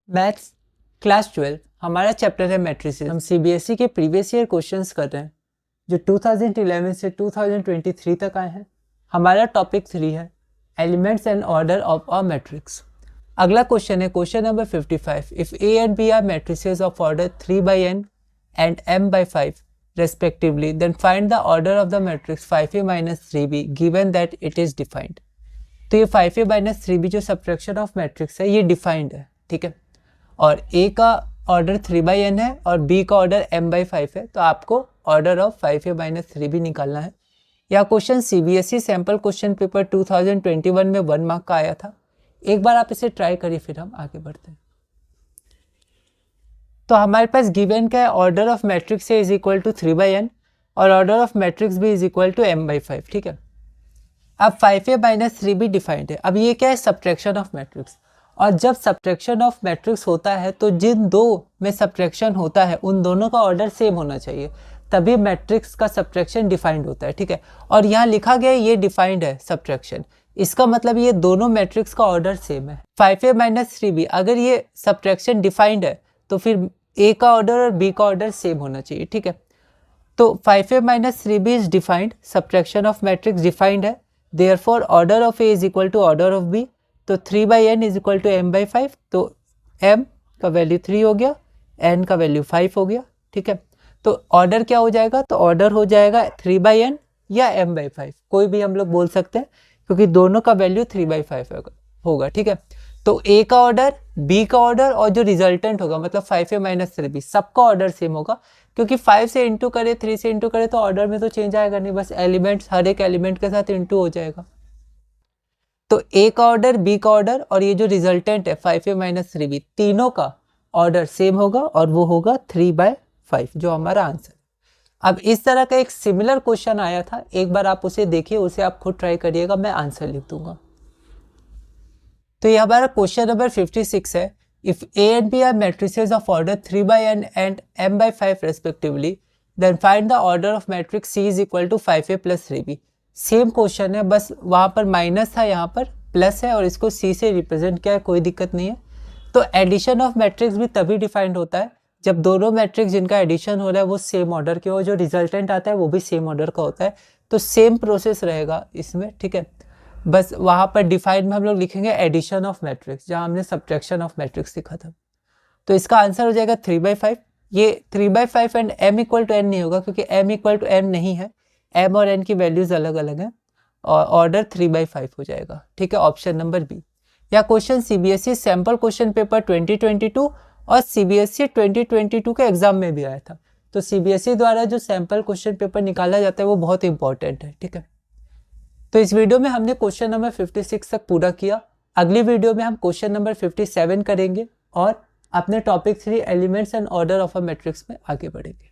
Maths class 12 हमारा chapter है matrices. हम सीबीएसई के प्रीवियस ईयर क्वेश्चंस कर रहे हैं जो 2011 से 2023 तक आए हैं। हमारा टॉपिक 3 है elements and order of a matrix. अगला क्वेश्चन है question number 55। If a and b are matrices of order 3/n and m/5 respectively, then find the order of the matrix 5a minus 3b given that it is defined। तो ये 5a minus 3b जो subtraction of matrix है ये defined है, ठीक है। और a का ऑर्डर 3/n है और b का ऑर्डर m/5 है, तो आपको order of 5a minus 3b निकालना है। यह question CBSE sample question paper 2021 में 1 मार्क का आया था। एक बार आप इसे ट्राई करिए, फिर हम आगे बढ़ते हैं। तो हमारे पास गिवन का है order of matrix a is equal to 3/n और order of matrix b is equal to m/5, ठीक है। अब 5a minus 3b डिफाइंड है। अब ये क्या है? Subtraction of matrix. और जब सब्ट्रैक्शन ऑफ मैट्रिक्स होता है तो जिन दो में सब्ट्रैक्शन होता है उन दोनों का ऑर्डर सेम होना चाहिए, तभी मैट्रिक्स का सब्ट्रैक्शन डिफाइंड होता है, ठीक है। और यहाँ लिखा गया ये डिफाइंड है सब्ट्रैक्शन, इसका मतलब ये दोनों मैट्रिक्स का ऑर्डर सेम है। 5a minus 3b अगर ये सब्ट्रैक्शन डिफाइंड है तो फिर a का ऑर्डर और b का ऑर्डर सेम होना चाहिए, ठीक है। तो 5a minus 3b is defined, subtraction of matrix defined है, therefore order of a is equal to order of b। तो 3/n is equal to m/5, तो m का वैल्यू 3 हो गया, n का वैल्यू 5 हो गया, ठीक है। तो ऑर्डर क्या हो जाएगा? तो ऑर्डर हो जाएगा 3/n या m/5, कोई भी हम लोग बोल सकते हैं क्योंकि दोनों का वैल्यू 3/5 होगा, ठीक है। तो a का ऑर्डर, b का ऑर्डर और जो रिजल्टेंट होगा मतलब 5a minus 3b सबका ऑर्डर सेम होगा, क्योंकि 5 से इंटू करे 3 से इंटू करे तो ऑर्डर में तो चेंज आएगा नहीं, बस एलिमेंट्स हर एक एलिमेंट के साथ इंटू हो जाएगा। तो a का ऑर्डर, b का ऑर्डर और ये जो रिजल्टेंट है 5a minus 3b तीनों का ऑर्डर सेम होगा और वो होगा 3/5 जो हमारा आंसर। अब इस तरह का एक सिमिलर क्वेश्चन आया था, एक बार आप उसे देखिए, उसे आप खुद ट्राई करिएगा, मैं आंसर लिख दूंगा। तो ये हमारा क्वेश्चन नंबर 56 है। If a and b are matrices of order 3/n and m/5 respectively, then find the order of matrix c is equal to 5a plus 3b। Same question है, बस वहाँ पर माइनस था, यहाँ पर प्लस है और इसको c से रिप्रेजेंट किया है, कोई दिक्कत नहीं है। तो एडिशन ऑफ मैट्रिक्स भी तभी डिफाइंड होता है जब दोनों मैट्रिक्स जिनका एडिशन हो रहा है वो सेम ऑर्डर के हो, जो रिजल्टेंट आता है वो भी सेम ऑर्डर का होता है। तो सेम प्रोसेस रहेगा इसमें, ठीक है। बस वहाँ पर डिफाइंड में हम लोग लिखेंगे एडिशन ऑफ मैट्रिक्स, जहाँ हमने सब्ट्रैक्शन ऑफ मैट्रिक्स लिखा था। तो इसका आंसर हो जाएगा 3/5। ये 3/5 and m equal to n नहीं होगा क्योंकि m इक्वल टू n नहीं है, m और n की वैल्यूज अलग अलग हैं और ऑर्डर 3/5 हो जाएगा, ठीक है। Option number B. यह question CBSE sample question paper 2022 और सीबीएसई 2022 के एग्जाम में भी आया था। तो सीबीएसई द्वारा जो सैम्पल क्वेश्चन पेपर निकाला जाता है वो बहुत इंपॉर्टेंट है, ठीक है। तो इस वीडियो में हमने क्वेश्चन नंबर 56 तक पूरा किया। अगली वीडियो में हम क्वेश्चन नंबर 57 करेंगे और अपने topic 3 elements and order of a matrix में आगे बढ़ेंगे।